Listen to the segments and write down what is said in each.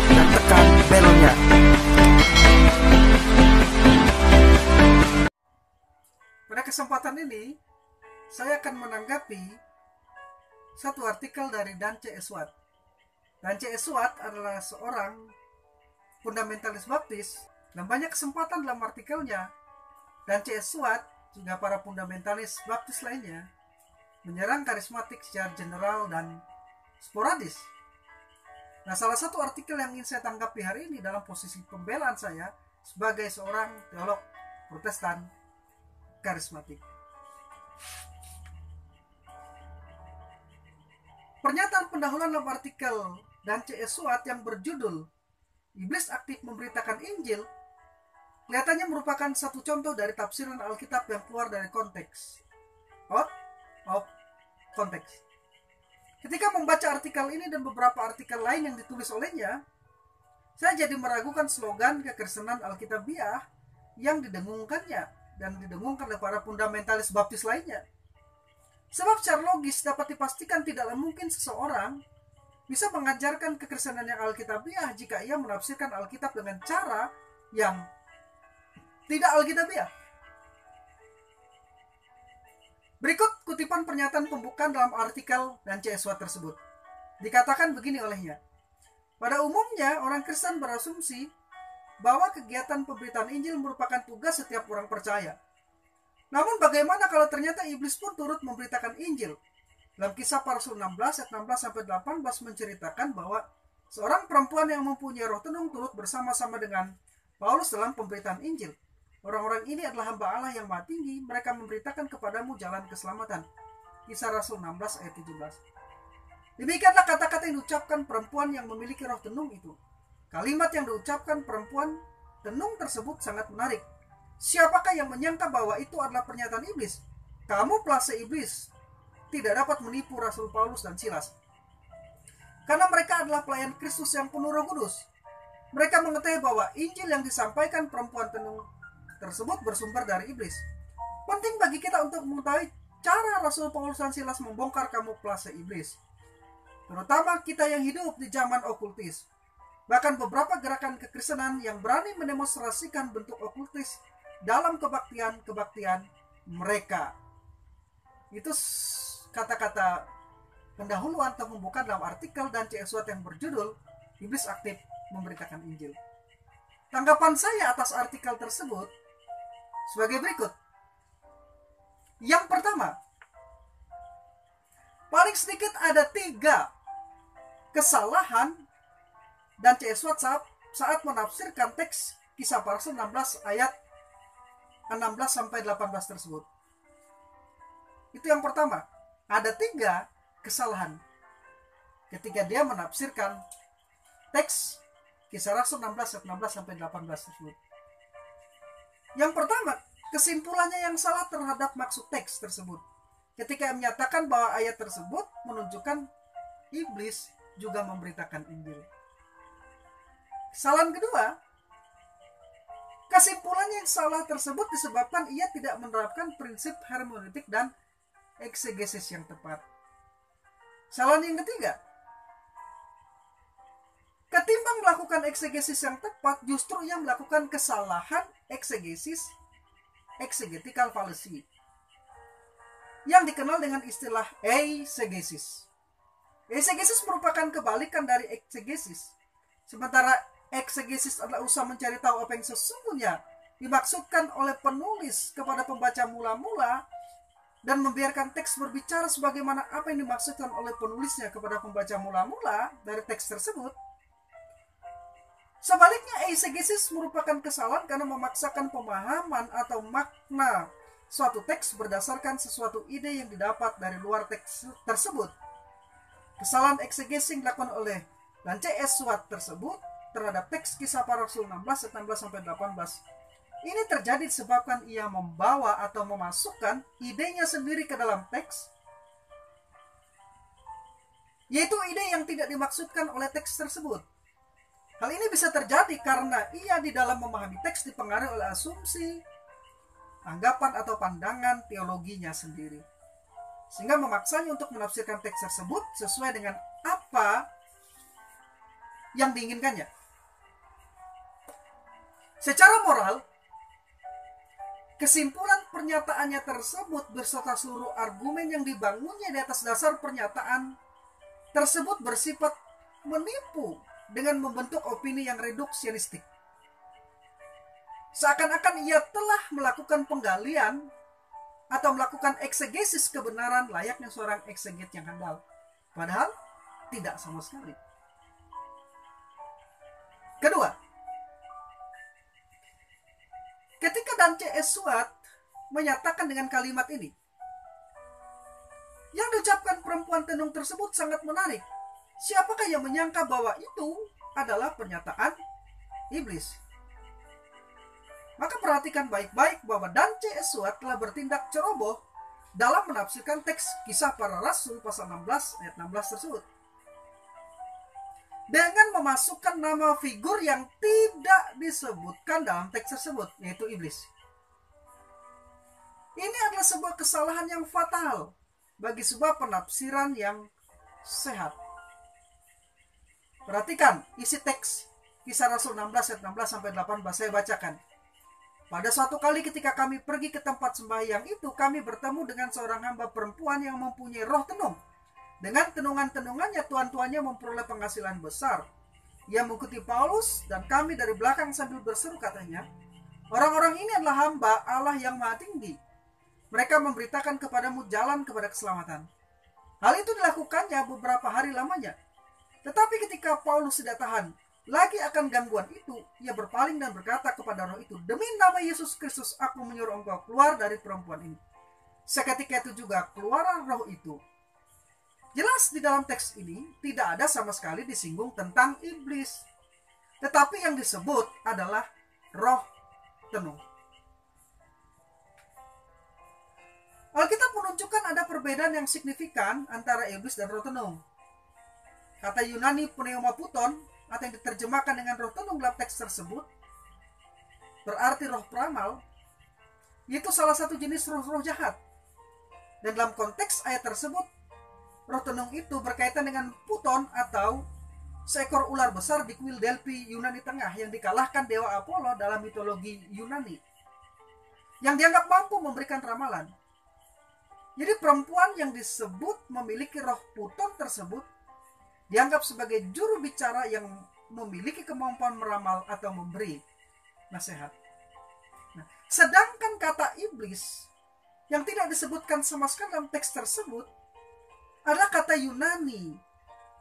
subscribe dan tekan belnya. Pada kesempatan ini, saya akan menanggapi satu artikel dari Dan C. Eswat. Dan C. Eswat adalah seorang fundamentalis baptis, dan banyak kesempatan dalam artikelnya Dan C. Eswat juga para fundamentalis baptis lainnya menyerang karismatik secara general dan sporadis. Nah, salah satu artikel yang ingin saya tanggapi hari ini dalam posisi pembelaan saya sebagai seorang teolog Protestan karismatik. Pernyataan pendahuluan dalam artikel Dan C. Eswat yang berjudul Iblis Aktif Memberitakan Injil kelihatannya merupakan satu contoh dari tafsiran Alkitab yang keluar dari konteks. Out of konteks. Ketika membaca artikel ini dan beberapa artikel lain yang ditulis olehnya, saya jadi meragukan slogan kekristenan Alkitabiah yang didengungkannya dan didengungkan oleh para fundamentalis baptis lainnya. Sebab secara logis dapat dipastikan tidaklah mungkin seseorang bisa mengajarkan kekristenan yang Alkitabiah jika ia menafsirkan Alkitab dengan cara yang tidak Alkitabiah. Berikut kutipan pernyataan pembukaan dalam artikel Dan C. Eswat tersebut. Dikatakan begini olehnya. Pada umumnya, orang Kristen berasumsi bahwa kegiatan pemberitaan Injil merupakan tugas setiap orang percaya. Namun bagaimana kalau ternyata iblis pun turut memberitakan Injil? Dalam Kisah Para Rasul 16 ayat 16-18 menceritakan bahwa seorang perempuan yang mempunyai roh tenung turut bersama-sama dengan Paulus dalam pemberitaan Injil. Orang-orang ini adalah hamba Allah yang Maha Tinggi, mereka memberitakan kepadamu jalan keselamatan. Kisah Rasul 16 ayat 17. Demikianlah kata-kata yang diucapkan perempuan yang memiliki roh tenung itu. Kalimat yang diucapkan perempuan tenung tersebut sangat menarik. Siapakah yang menyangka bahwa itu adalah pernyataan iblis? Kamu pelase iblis tidak dapat menipu Rasul Paulus dan Silas. Karena mereka adalah pelayan Kristus yang penuh Roh Kudus. Mereka mengetahui bahwa Injil yang disampaikan perempuan tenung tersebut bersumber dari iblis. Penting bagi kita untuk mengetahui cara Rasul Paulus dan Silas membongkar kamuflase iblis. Terutama kita yang hidup di zaman okultis. Bahkan beberapa gerakan kekristenan yang berani mendemonstrasikan bentuk okultis dalam kebaktian mereka. Itu kata-kata pendahuluan atau pembukaan dalam artikel Dan C. Eswat yang berjudul Iblis Aktif Memberitakan Injil. Tanggapan saya atas artikel tersebut sebagai berikut. Yang pertama, paling sedikit ada 3 kesalahan Dan C. Eswat saat menafsirkan teks Kisah Para Rasul 16 ayat 16-18 tersebut. Itu yang pertama. Ada 3 kesalahan ketika dia menafsirkan teks Kisah Rasul 16 ayat 16-18 tersebut. Yang pertama, kesimpulannya yang salah terhadap maksud teks tersebut. Ketika menyatakan bahwa ayat tersebut menunjukkan iblis juga memberitakan Injil. Kesalahan kedua, kesimpulannya yang salah tersebut disebabkan ia tidak menerapkan prinsip hermeneutik dan eksegesis yang tepat. Kesalahan yang ketiga, ketimbang melakukan eksegesis yang tepat, justru ia melakukan kesalahan eksegesis, exegetical fallacy, yang dikenal dengan istilah eisegesis. Eisegesis merupakan kebalikan dari eksegesis. Sementara eksegesis adalah usaha mencari tahu apa yang sesungguhnya dimaksudkan oleh penulis kepada pembaca mula-mula dan membiarkan teks berbicara sebagaimana apa yang dimaksudkan oleh penulisnya kepada pembaca mula-mula dari teks tersebut. Sebaliknya, eisegesis merupakan kesalahan karena memaksakan pemahaman atau makna suatu teks berdasarkan sesuatu ide yang didapat dari luar teks tersebut. Kesalahan eksegesis yang dilakukan oleh Dan C. Eswat tersebut terhadap teks Kisah Para Rasul 16 ayat 16-18 ini terjadi disebabkan ia membawa atau memasukkan idenya sendiri ke dalam teks, yaitu ide yang tidak dimaksudkan oleh teks tersebut. Hal ini bisa terjadi karena ia di dalam memahami teks dipengaruhi oleh asumsi, anggapan atau pandangan teologinya sendiri, sehingga memaksanya untuk menafsirkan teks tersebut sesuai dengan apa yang diinginkannya. Secara moral, kesimpulan pernyataannya tersebut beserta seluruh argumen yang dibangunnya di atas dasar pernyataan tersebut bersifat menipu dengan membentuk opini yang reduksionistik. Seakan-akan ia telah melakukan penggalian atau melakukan eksegesis kebenaran layaknya seorang ekseget yang handal. Padahal tidak sama sekali. Kedua, ketika Dance Esuat menyatakan dengan kalimat ini, yang diucapkan perempuan tenung tersebut sangat menarik. Siapakah yang menyangka bahwa itu adalah pernyataan iblis? Maka perhatikan baik-baik bahwa Dance Esuat telah bertindak ceroboh dalam menafsirkan teks Kisah Para Rasul pasal 16 ayat 16 tersebut, dengan memasukkan nama figur yang tidak disebutkan dalam teks tersebut, yaitu iblis. Ini adalah sebuah kesalahan yang fatal bagi sebuah penafsiran yang sehat. Perhatikan isi teks Kisah Rasul 16 ayat 16 sampai 18, saya bacakan. Pada suatu kali ketika kami pergi ke tempat sembahyang itu, kami bertemu dengan seorang hamba perempuan yang mempunyai roh tenung. Dengan tenungan-tenungannya, tuan-tuannya memperoleh penghasilan besar. Ia mengikuti Paulus dan kami dari belakang sambil berseru, katanya, orang-orang ini adalah hamba Allah yang Maha Tinggi. Mereka memberitakan kepadamu jalan kepada keselamatan. Hal itu dilakukannya beberapa hari lamanya. Tetapi ketika Paulus tidak tahan lagi akan gangguan itu, ia berpaling dan berkata kepada roh itu, demi nama Yesus Kristus aku menyuruh engkau keluar dari perempuan ini. Seketika itu juga keluar roh itu. Jelas di dalam teks ini tidak ada sama sekali disinggung tentang iblis. Tetapi yang disebut adalah roh tenung. Alkitab menunjukkan ada perbedaan yang signifikan antara iblis dan roh tenung. Kata Yunani pneumaputon atau yang diterjemahkan dengan roh tenung dalam teks tersebut berarti roh peramal, yaitu salah satu jenis roh-roh jahat. Dan dalam konteks ayat tersebut, roh tenung itu berkaitan dengan puton atau seekor ular besar di kuil Delphi Yunani Tengah yang dikalahkan dewa Apollo dalam mitologi Yunani, yang dianggap mampu memberikan ramalan. Jadi perempuan yang disebut memiliki roh puton tersebut dianggap sebagai juru bicara yang memiliki kemampuan meramal atau memberi nasihat. Nah, sedangkan kata iblis yang tidak disebutkan sama sekali dalam teks tersebut adalah kata Yunani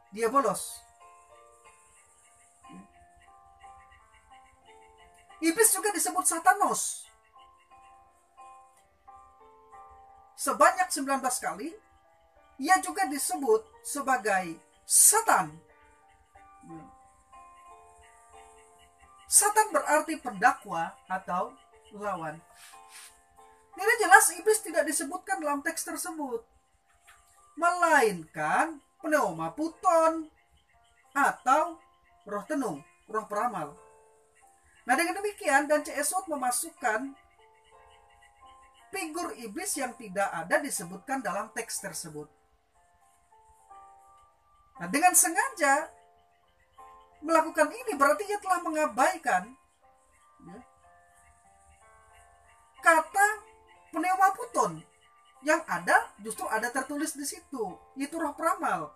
diabolos. Iblis juga disebut satanos. Sebanyak 19 kali ia juga disebut sebagai Satan. Satan berarti pendakwa atau lawan. Jadi jelas iblis tidak disebutkan dalam teks tersebut, melainkan pneumaputon atau roh tenung, roh peramal. Nah, dengan demikian Dance Esuat memasukkan figur iblis yang tidak ada disebutkan dalam teks tersebut. Nah, dengan sengaja melakukan ini berarti ia telah mengabaikan kata pneumaputon yang ada, justru ada tertulis di situ, itu roh peramal.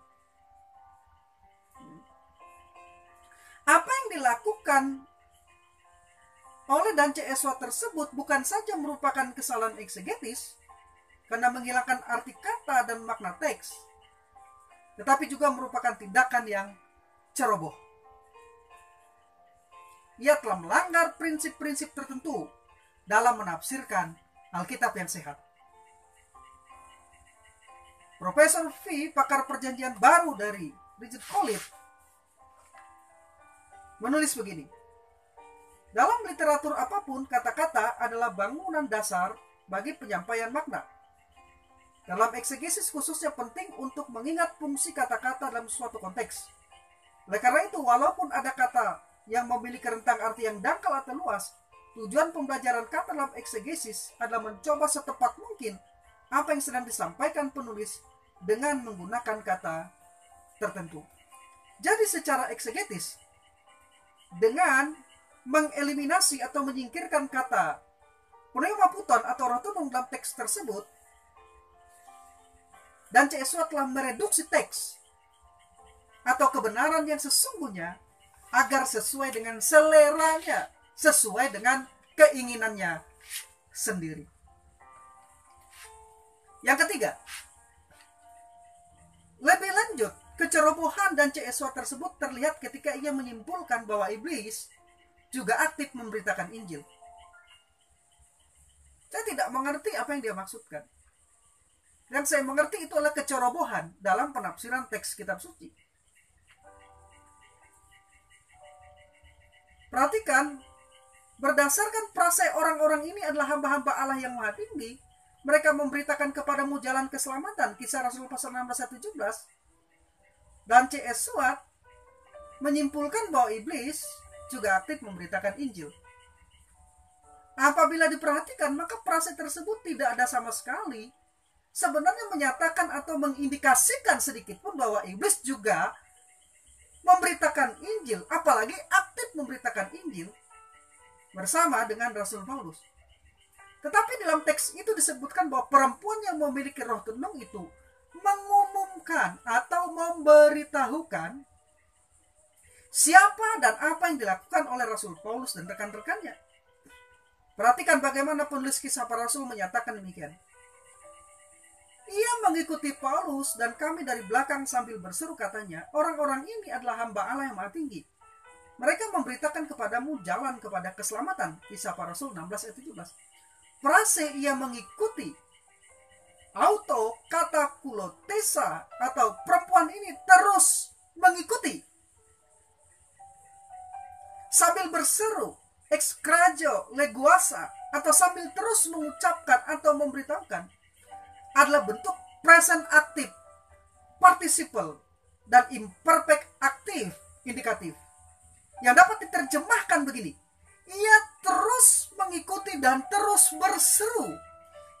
Apa yang dilakukan oleh Dance Esuat tersebut bukan saja merupakan kesalahan eksegetis karena menghilangkan arti kata dan makna teks, tetapi juga merupakan tindakan yang ceroboh. Ia telah melanggar prinsip-prinsip tertentu dalam menafsirkan Alkitab yang sehat. Profesor V, pakar perjanjian baru dari Regent College, menulis begini. Dalam literatur apapun, kata-kata adalah bangunan dasar bagi penyampaian makna. Dalam eksegesis khususnya penting untuk mengingat fungsi kata-kata dalam suatu konteks. Oleh karena itu, walaupun ada kata yang memiliki rentang arti yang dangkal atau luas, tujuan pembelajaran kata dalam eksegesis adalah mencoba setepat mungkin apa yang sedang disampaikan penulis dengan menggunakan kata tertentu. Jadi secara eksegetis, dengan mengeliminasi atau menyingkirkan kata pneumaputon atau roh tunung dalam teks tersebut, dan C.S. Watt telah mereduksi teks atau kebenaran yang sesungguhnya agar sesuai dengan seleranya, sesuai dengan keinginannya sendiri. Yang ketiga, lebih lanjut, kecerobohan dan C.S. Watt tersebut terlihat ketika ia menyimpulkan bahwa iblis juga aktif memberitakan Injil. Saya tidak mengerti apa yang dia maksudkan. Yang saya mengerti itu adalah kecerobohan dalam penafsiran teks kitab suci. Perhatikan, berdasarkan prase orang-orang ini adalah hamba-hamba Allah yang maha tinggi, mereka memberitakan kepadamu jalan keselamatan, Kisah Rasul pasal 16-17. Dan C.S. Watt menyimpulkan bahwa iblis juga aktif memberitakan Injil. Apabila diperhatikan, maka prase tersebut tidak ada sama sekali sebenarnya menyatakan atau mengindikasikan sedikit pun bahwa iblis juga memberitakan Injil, apalagi aktif memberitakan Injil bersama dengan Rasul Paulus. Tetapi dalam teks itu disebutkan bahwa perempuan yang memiliki roh tenung itu mengumumkan atau memberitahukan siapa dan apa yang dilakukan oleh Rasul Paulus dan rekan-rekannya. Perhatikan bagaimana penulis Kisah Para Rasul menyatakan demikian. Ia mengikuti Paulus dan kami dari belakang sambil berseru, katanya, orang-orang ini adalah hamba Allah yang maha tinggi. Mereka memberitakan kepadamu jalan kepada keselamatan. Kisah Para Rasul 16-17. Frase ia mengikuti, auto kata kulotesa atau perempuan ini terus mengikuti. Sambil berseru, excrajo leguasa, atau sambil terus mengucapkan atau memberitahukan, adalah bentuk present aktif, participle, dan imperfect aktif, indikatif, yang dapat diterjemahkan begini. Ia terus mengikuti dan terus berseru.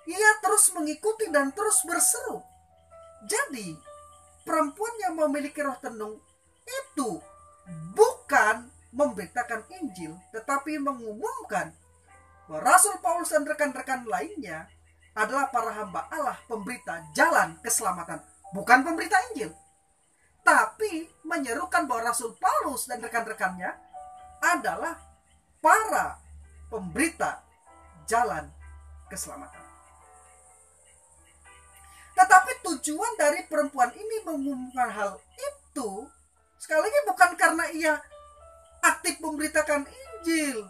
Ia terus mengikuti dan terus berseru. Jadi, perempuan yang memiliki roh tenung itu bukan memberitakan Injil, tetapi mengumumkan bahwa Rasul Paulus dan rekan-rekan lainnya adalah para hamba Allah, pemberita jalan keselamatan, bukan pemberita Injil. Tapi menyerukan bahwa Rasul Paulus dan rekan-rekannya adalah para pemberita jalan keselamatan. Tetapi tujuan dari perempuan ini mengumumkan hal itu sekali lagi bukan karena ia aktif memberitakan Injil.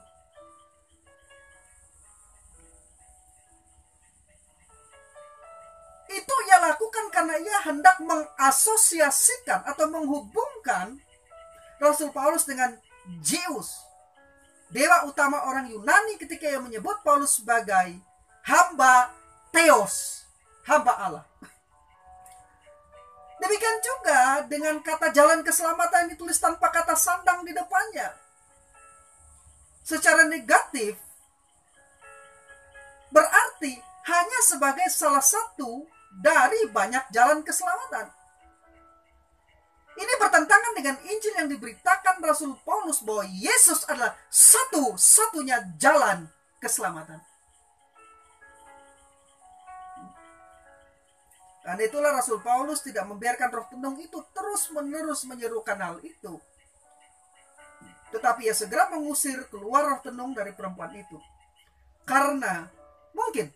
Itu ia lakukan karena ia hendak mengasosiasikan atau menghubungkan Rasul Paulus dengan Zeus, dewa utama orang Yunani, ketika ia menyebut Paulus sebagai hamba Theos, hamba Allah. Demikian juga dengan kata jalan keselamatan yang ditulis tanpa kata sandang di depannya. Secara negatif berarti hanya sebagai salah satu dari banyak jalan keselamatan. Ini bertentangan dengan Injil yang diberitakan Rasul Paulus bahwa Yesus adalah satu-satunya jalan keselamatan. Dan itulah Rasul Paulus tidak membiarkan roh tenung itu terus-menerus menyerukan hal itu. Tetapi ia segera mengusir keluar roh tenung dari perempuan itu. Karena mungkin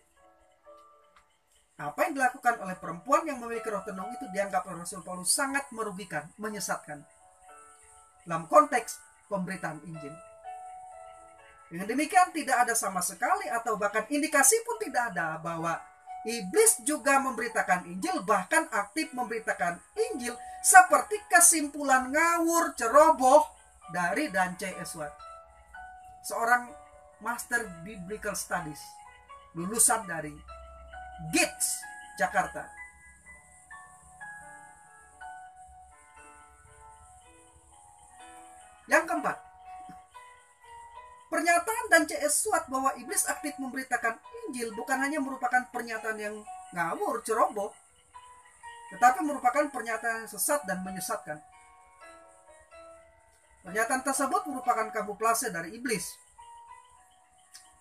apa yang dilakukan oleh perempuan yang memiliki roh tenung itu dianggap oleh Rasul Paulus sangat merugikan, menyesatkan dalam konteks pemberitaan Injil. Dengan demikian tidak ada sama sekali atau bahkan indikasi pun tidak ada bahwa iblis juga memberitakan Injil, bahkan aktif memberitakan Injil, seperti kesimpulan ngawur ceroboh dari dan C.S. Watt, seorang Master Biblical Studies lulusan dari GITS, Jakarta. Yang keempat, pernyataan dan C.S. Watt bahwa iblis aktif memberitakan Injil bukan hanya merupakan pernyataan yang ngawur, ceroboh, tetapi merupakan pernyataan yang sesat dan menyesatkan. Pernyataan tersebut merupakan kamuflase dari iblis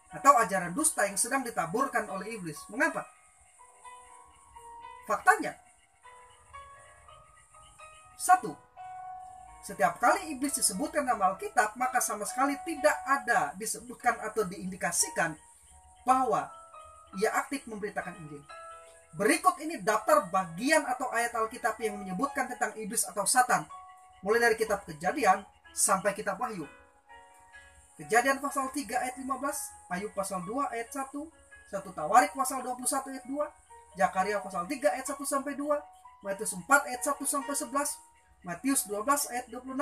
atau ajaran dusta yang sedang ditaburkan oleh iblis. Mengapa? Faktanya, satu, setiap kali iblis disebutkan dalam Alkitab, maka sama sekali tidak ada disebutkan atau diindikasikan bahwa ia aktif memberitakan Injil. Berikut ini daftar bagian atau ayat Alkitab yang menyebutkan tentang iblis atau Satan, mulai dari kitab Kejadian sampai kitab Wahyu. Kejadian pasal 3 ayat 15, Ayub pasal 2 ayat 1, 1 Tawarik pasal 21 ayat 2, Zakaria pasal 3 ayat 1 sampai 2, Matius 4 ayat 1 sampai 11, Matius 12 ayat 26,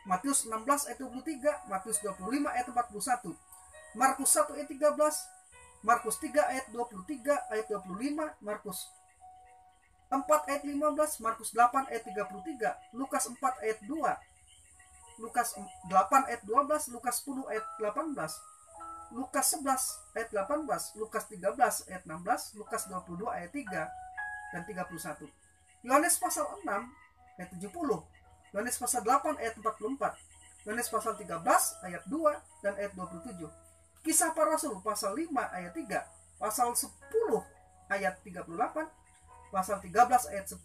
Matius 16 ayat 23, Matius 25 ayat 41, Markus 1 ayat 13, Markus 3 ayat 23 ayat 25, Markus 4 ayat 15, Markus 8 ayat 33, Lukas 4 ayat 2, Lukas 8 ayat 12, Lukas 10 ayat 18, Lukas 11 ayat 18, Lukas 13 ayat 16, Lukas 22 ayat 3 dan 31. Yohanes pasal 6 ayat 70, Yohanes pasal 8 ayat 44, Yohanes pasal 13 ayat 2 dan ayat 27. Kisah para Rasul pasal 5 ayat 3, pasal 10 ayat 38, pasal 13 ayat 10,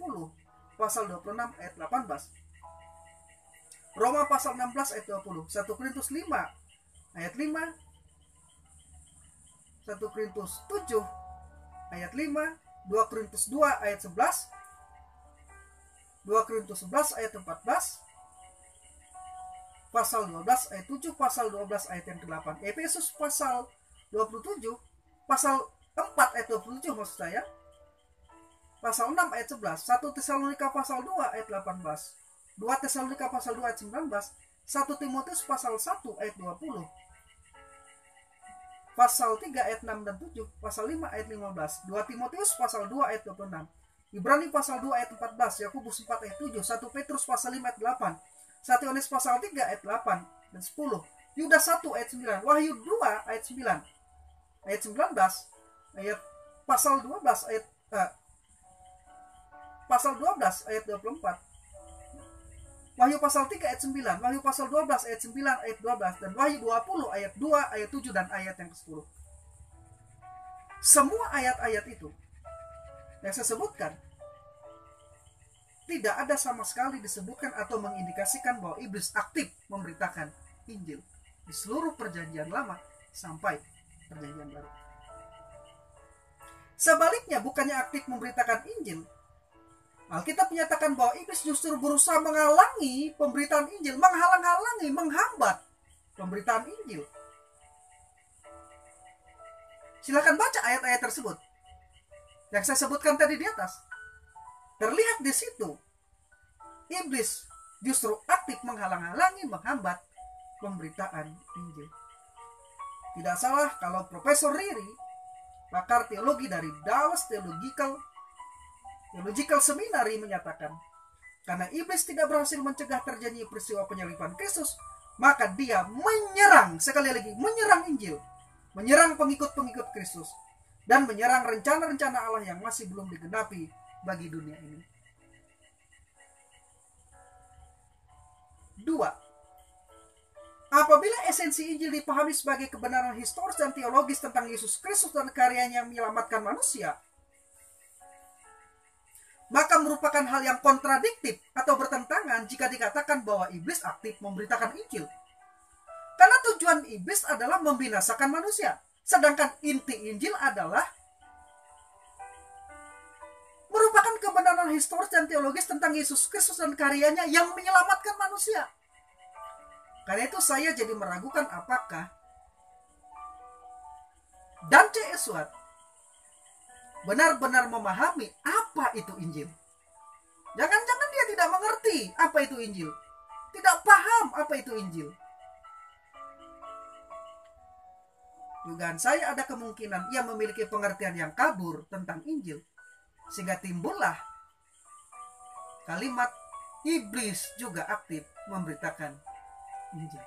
pasal 26 ayat 18. Roma pasal 16 ayat 20, 1 Korintus 5 ayat 5, 1 Korintus 7 ayat 5, 2 Korintus 2 ayat 11, 2 Korintus 11 ayat 14, pasal 12 ayat 7, pasal 12 ayat yang ke-8, Efesus pasal 27, pasal 4 ayat 27 maksud saya, pasal 6 ayat 11, 1 Tesalonika pasal 2 ayat 18, 2 Tesalonika pasal 2 ayat 19, 1 Timotius pasal 1 ayat 20, pasal 3 ayat 6 dan 7, pasal 5 ayat 15, 2 Timotius pasal 2 ayat 26, Ibrani pasal 2 ayat 14, Yakobus 4 ayat 7, 1 Petrus pasal 5 ayat 8, 1 Yohanes pasal 3 ayat 8 dan 10, Yudas 1 ayat 9, Wahyu 2 ayat 9, ayat 19, ayat pasal 12 ayat pasal 12 ayat 24, Wahyu pasal 3 ayat 9, Wahyu pasal 12 ayat 9 ayat 12, dan Wahyu 20 ayat 2 ayat 7 dan ayat yang ke-10. Semua ayat-ayat itu yang saya sebutkan tidak ada sama sekali disebutkan atau mengindikasikan bahwa iblis aktif memberitakan Injil di seluruh perjanjian lama sampai perjanjian baru. Sebaliknya, bukannya aktif memberitakan Injil, Alkitab menyatakan bahwa iblis justru berusaha menghalangi pemberitaan Injil, menghalang-halangi, menghambat pemberitaan Injil. Silakan baca ayat-ayat tersebut yang saya sebutkan tadi di atas. Terlihat di situ, iblis justru aktif menghalang-halangi, menghambat pemberitaan Injil. Tidak salah kalau Profesor Riri, pakar teologi dari Dallas Theological Seminary, menyatakan, karena iblis tidak berhasil mencegah terjadinya peristiwa penyaliban Kristus, maka dia menyerang, sekali lagi menyerang Injil, menyerang pengikut-pengikut Kristus, dan menyerang rencana-rencana Allah yang masih belum digenapi bagi dunia ini. 2. Apabila esensi Injil dipahami sebagai kebenaran historis dan teologis tentang Yesus Kristus dan karyanya yang menyelamatkan manusia, maka merupakan hal yang kontradiktif atau bertentangan jika dikatakan bahwa iblis aktif memberitakan Injil. Karena tujuan iblis adalah membinasakan manusia, sedangkan inti Injil adalah merupakan kebenaran historis dan teologis tentang Yesus Kristus dan karyanya yang menyelamatkan manusia. Karena itu saya jadi meragukan apakah Dan C.S. Watt benar-benar memahami apa itu Injil. Jangan-jangan dia tidak mengerti apa itu Injil, tidak paham apa itu Injil. Dugaan saya ada kemungkinan ia memiliki pengertian yang kabur tentang Injil, sehingga timbullah kalimat iblis juga aktif memberitakan Injil.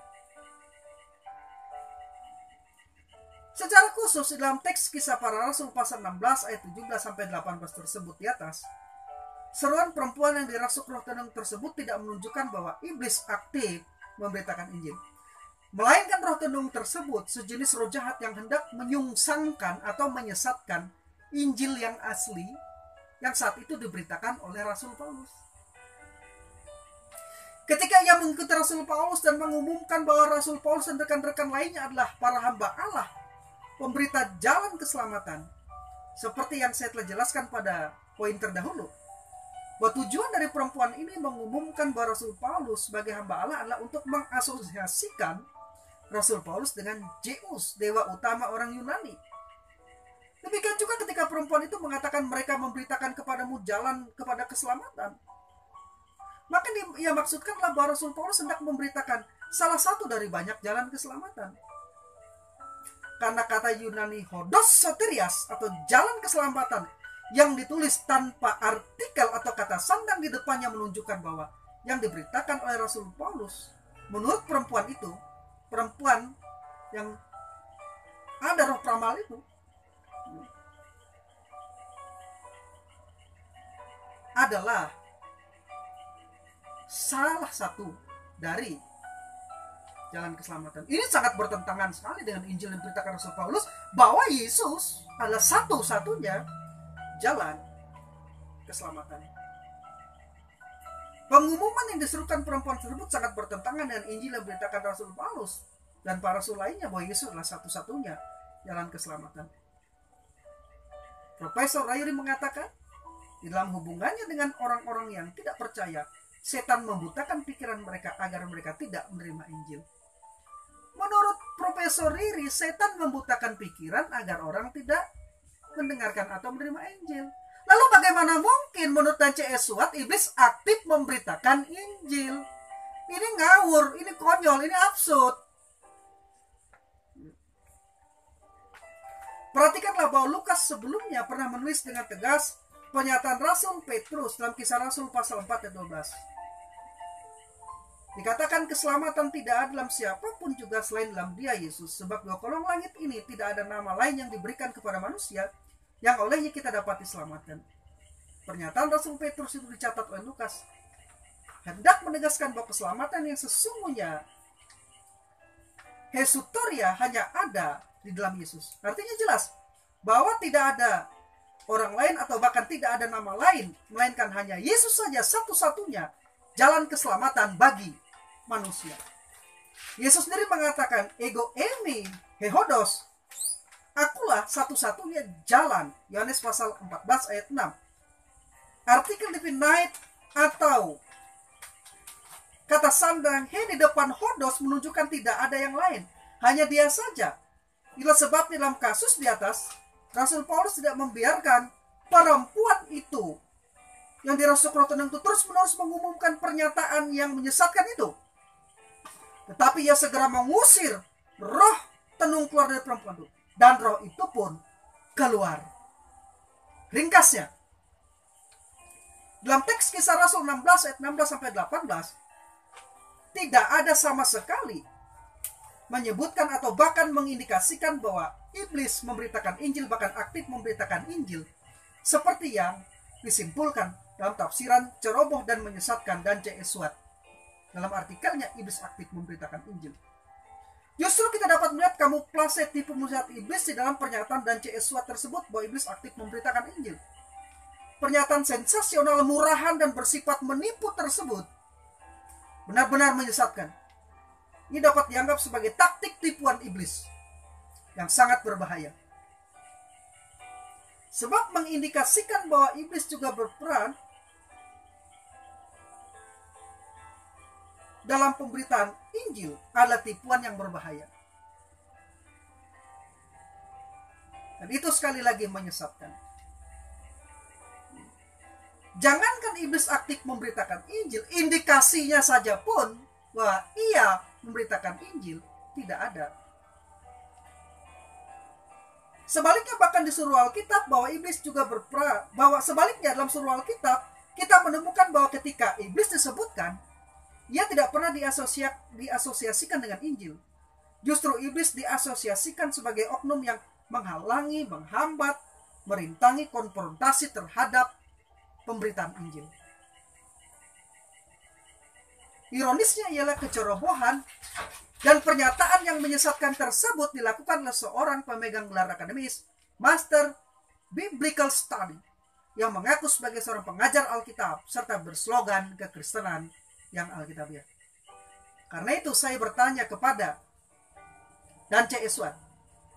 Secara khusus dalam teks Kisah Para Rasul pasal 16 ayat 17 sampai 18 tersebut di atas, seruan perempuan yang dirasuk roh tenung tersebut tidak menunjukkan bahwa iblis aktif memberitakan Injil. Melainkan roh tendung tersebut sejenis roh jahat yang hendak menyungsangkan atau menyesatkan Injil yang asli yang saat itu diberitakan oleh Rasul Paulus. Ketika ia mengikuti Rasul Paulus dan mengumumkan bahwa Rasul Paulus dan rekan-rekan lainnya adalah para hamba Allah, pemberita jalan keselamatan, seperti yang saya telah jelaskan pada poin terdahulu, bahwa tujuan dari perempuan ini mengumumkan bahwa Rasul Paulus sebagai hamba Allah adalah untuk mengasosiasikan Rasul Paulus dengan Zeus, dewa utama orang Yunani. Demikian juga ketika perempuan itu mengatakan mereka memberitakan kepadamu jalan kepada keselamatan, maka ia maksudkanlah bahwa Rasul Paulus hendak memberitakan salah satu dari banyak jalan keselamatan. Karena kata Yunani hodos soterias atau jalan keselamatan yang ditulis tanpa artikel atau kata sandang di depannya menunjukkan bahwa yang diberitakan oleh Rasul Paulus menurut perempuan itu, perempuan yang ada roh pramal itu, adalah salah satu dari jalan keselamatan. Ini sangat bertentangan sekali dengan Injil yang diberitakan Rasul Paulus bahwa Yesus adalah satu-satunya jalan keselamatan. Pengumuman yang diserukan perempuan tersebut sangat bertentangan dengan Injil yang diberitakan Rasul Paulus dan para rasul lainnya bahwa Yesus adalah satu-satunya jalan keselamatan. Profesor Rayuri mengatakan, di dalam hubungannya dengan orang-orang yang tidak percaya, setan membutakan pikiran mereka agar mereka tidak menerima Injil. Menurut Profesor Riri, setan membutakan pikiran agar orang tidak mendengarkan atau menerima Injil. Lalu bagaimana mungkin menurut C.S. Watt iblis aktif memberitakan Injil? Ini ngawur, ini konyol, ini absurd. Perhatikanlah bahwa Lukas sebelumnya pernah menulis dengan tegas pernyataan Rasul Petrus dalam Kisah Rasul pasal 4 ayat 12. Dikatakan keselamatan tidak ada dalam siapapun juga selain dalam Dia Yesus, sebab di kolong langit ini tidak ada nama lain yang diberikan kepada manusia yang olehnya kita dapat diselamatkan. Pernyataan Rasul Petrus itu dicatat oleh Lukas hendak menegaskan bahwa keselamatan yang sesungguhnya hesutoria hanya ada di dalam Yesus. Artinya jelas bahwa tidak ada orang lain atau bahkan tidak ada nama lain, melainkan hanya Yesus saja satu-satunya jalan keselamatan bagi manusia. Yesus sendiri mengatakan, ego emi hehodos, akulah satu-satunya jalan. Yohanes pasal 14 ayat 6. Artikel divinite atau kata sandang he di depan hodos menunjukkan tidak ada yang lain, hanya Dia saja. Itulah sebab dalam kasus di atas, Rasul Paulus tidak membiarkan perempuan itu yang dirasuk roh tenang itu terus-menerus mengumumkan pernyataan yang menyesatkan itu. Tetapi ia segera mengusir roh tenung keluar dari perempuan itu. Dan roh itu pun keluar. Ringkasnya, dalam teks Kisah Rasul 16 ayat 16-18, tidak ada sama sekali menyebutkan atau bahkan mengindikasikan bahwa iblis memberitakan Injil, bahkan aktif memberitakan Injil, seperti yang disimpulkan dalam tafsiran ceroboh dan menyesatkan dan C.S. Watt. Dalam artikelnya, iblis aktif memberitakan Injil. Justru kita dapat melihat kamuflase tipu muslihat iblis di dalam pernyataan dan C.S. Watt tersebut bahwa iblis aktif memberitakan Injil. Pernyataan sensasional, murahan, dan bersifat menipu tersebut benar-benar menyesatkan. Ini dapat dianggap sebagai taktik tipuan iblis yang sangat berbahaya. Sebab mengindikasikan bahwa iblis juga berperan dalam pemberitaan Injil adalah tipuan yang berbahaya. Dan itu sekali lagi menyesatkan. Jangankan iblis aktif memberitakan Injil, indikasinya saja pun bahwa ia memberitakan Injil tidak ada. Sebaliknya bahkan di surah Alkitab bahwa iblis juga berperan, bahwa sebaliknya dalam surah Alkitab kita menemukan bahwa ketika iblis disebutkan, ia tidak pernah diasosiasikan dengan Injil. Justru iblis diasosiasikan sebagai oknum yang menghalangi, menghambat, merintangi konfrontasi terhadap pemberitaan Injil. Ironisnya ialah kecerobohan dan pernyataan yang menyesatkan tersebut dilakukan oleh seorang pemegang gelar akademis Master Biblical Study yang mengaku sebagai seorang pengajar Alkitab serta berslogan kekristenan yang Alkitabiah. Karena itu saya bertanya kepada Dan C. Eswat,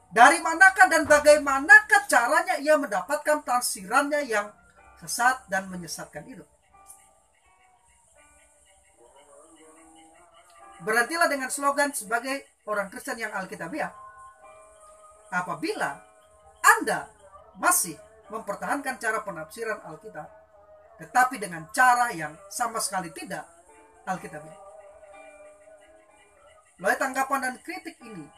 dari manakah dan bagaimanakah caranya ia mendapatkan tafsirannya yang sesat dan menyesatkan itu? Berhentilah dengan slogan sebagai orang Kristen yang Alkitabiah. Apabila Anda masih mempertahankan cara penafsiran Alkitab, tetapi dengan cara yang sama sekali tidak Alkitabiah. Melalui tanggapan dan kritik ini,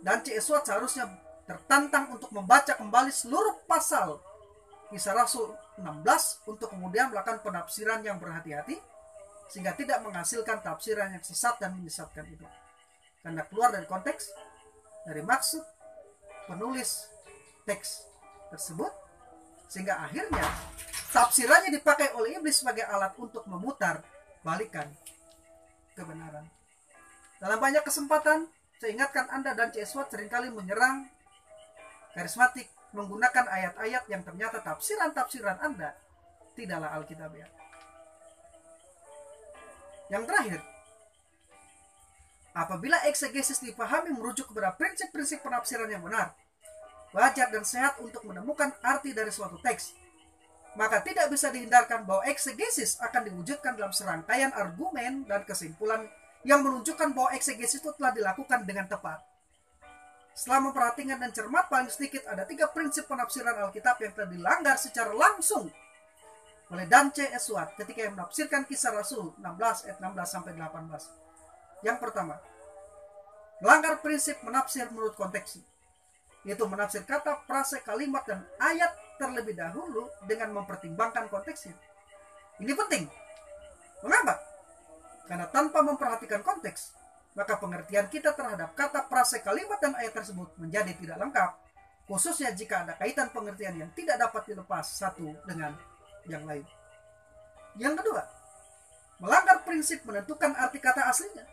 Dan C. Eswat seharusnya tertantang untuk membaca kembali seluruh pasal Kisah Rasul 16 untuk kemudian melakukan penafsiran yang berhati-hati sehingga tidak menghasilkan tafsiran yang sesat dan menyesatkan itu. Karena keluar dari konteks, dari maksud penulis teks tersebut, sehingga akhirnya tafsirannya dipakai oleh iblis sebagai alat untuk memutar balikan kebenaran. Dalam banyak kesempatan, saya ingatkan Anda Dan C. Eswat seringkali menyerang karismatik menggunakan ayat-ayat yang ternyata tafsiran-tafsiran Anda tidaklah Alkitabiah. Yang terakhir, apabila eksegesis dipahami merujuk kepada prinsip-prinsip penafsiran yang benar, wajar dan sehat untuk menemukan arti dari suatu teks, maka tidak bisa dihindarkan bahwa eksegesis akan diwujudkan dalam serangkaian argumen dan kesimpulan yang menunjukkan bahwa eksegesis itu telah dilakukan dengan tepat. Setelah memperhatikan dan cermat, paling sedikit ada 3 prinsip penafsiran Alkitab yang telah dilanggar secara langsung oleh Dan C. Eswat ketika yang menafsirkan Kisah Rasul 16 ayat 16 sampai 18. Yang pertama, melanggar prinsip menafsir menurut konteks, yaitu menafsir kata, frase, kalimat, dan ayat terlebih dahulu dengan mempertimbangkan konteksnya. Ini penting. Mengapa? Karena tanpa memperhatikan konteks, maka pengertian kita terhadap kata, frase, kalimat, dan ayat tersebut menjadi tidak lengkap, khususnya jika ada kaitan pengertian yang tidak dapat dilepas satu dengan yang lain. Yang kedua, melanggar prinsip menentukan arti kata aslinya.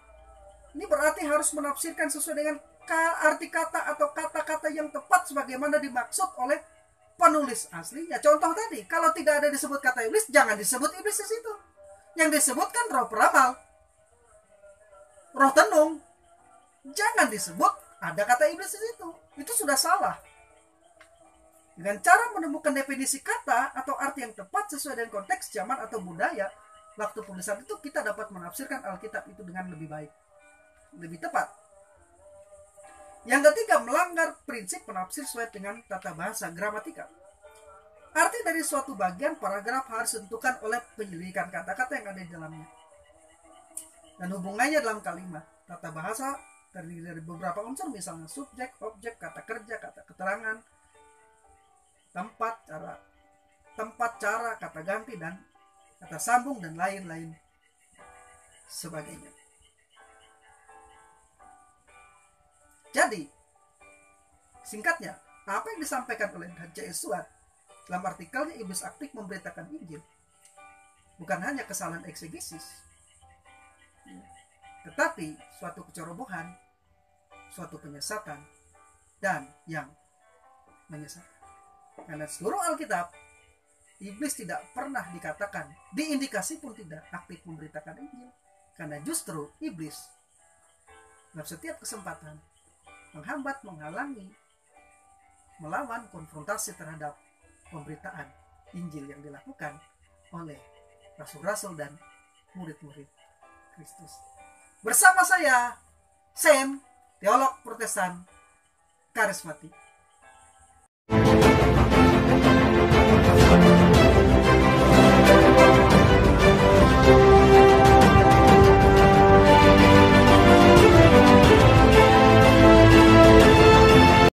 Ini berarti harus menafsirkan sesuai dengan arti kata atau kata-kata yang tepat sebagaimana dimaksud oleh penulis aslinya. Contoh tadi, kalau tidak ada disebut kata iblis, jangan disebut iblis di situ. Yang disebutkan roh peramal, roh tenung. Jangan disebut ada kata iblis di situ. Itu sudah salah. Dengan cara menemukan definisi kata atau arti yang tepat sesuai dengan konteks, zaman, atau budaya waktu penulisan itu, kita dapat menafsirkan Alkitab itu dengan lebih baik, lebih tepat. Yang ketiga, melanggar prinsip penafsir sesuai dengan tata bahasa gramatika. Arti dari suatu bagian paragraf harus ditentukan oleh penyelidikan kata-kata yang ada di dalamnya dan hubungannya dalam kalimat. Tata bahasa terdiri dari beberapa unsur, misalnya subjek, objek, kata kerja, kata keterangan, tempat, cara, kata ganti, dan kata sambung, dan lain-lain sebagainya. Jadi, singkatnya, apa yang disampaikan oleh Dan C. Eswat dalam artikelnya Iblis Aktif Memberitakan Injil bukan hanya kesalahan eksegesis, tetapi suatu kecerobohan, suatu penyesatan, dan yang menyesatkan. Karena seluruh Alkitab, iblis tidak pernah dikatakan, diindikasi pun tidak aktif memberitakan Injil. Karena justru iblis dalam setiap kesempatan menghambat, menghalangi, melawan konfrontasi terhadap pemberitaan Injil yang dilakukan oleh rasul-rasul dan murid-murid Kristus. Bersama saya, Sam, teolog Protestan karismatik.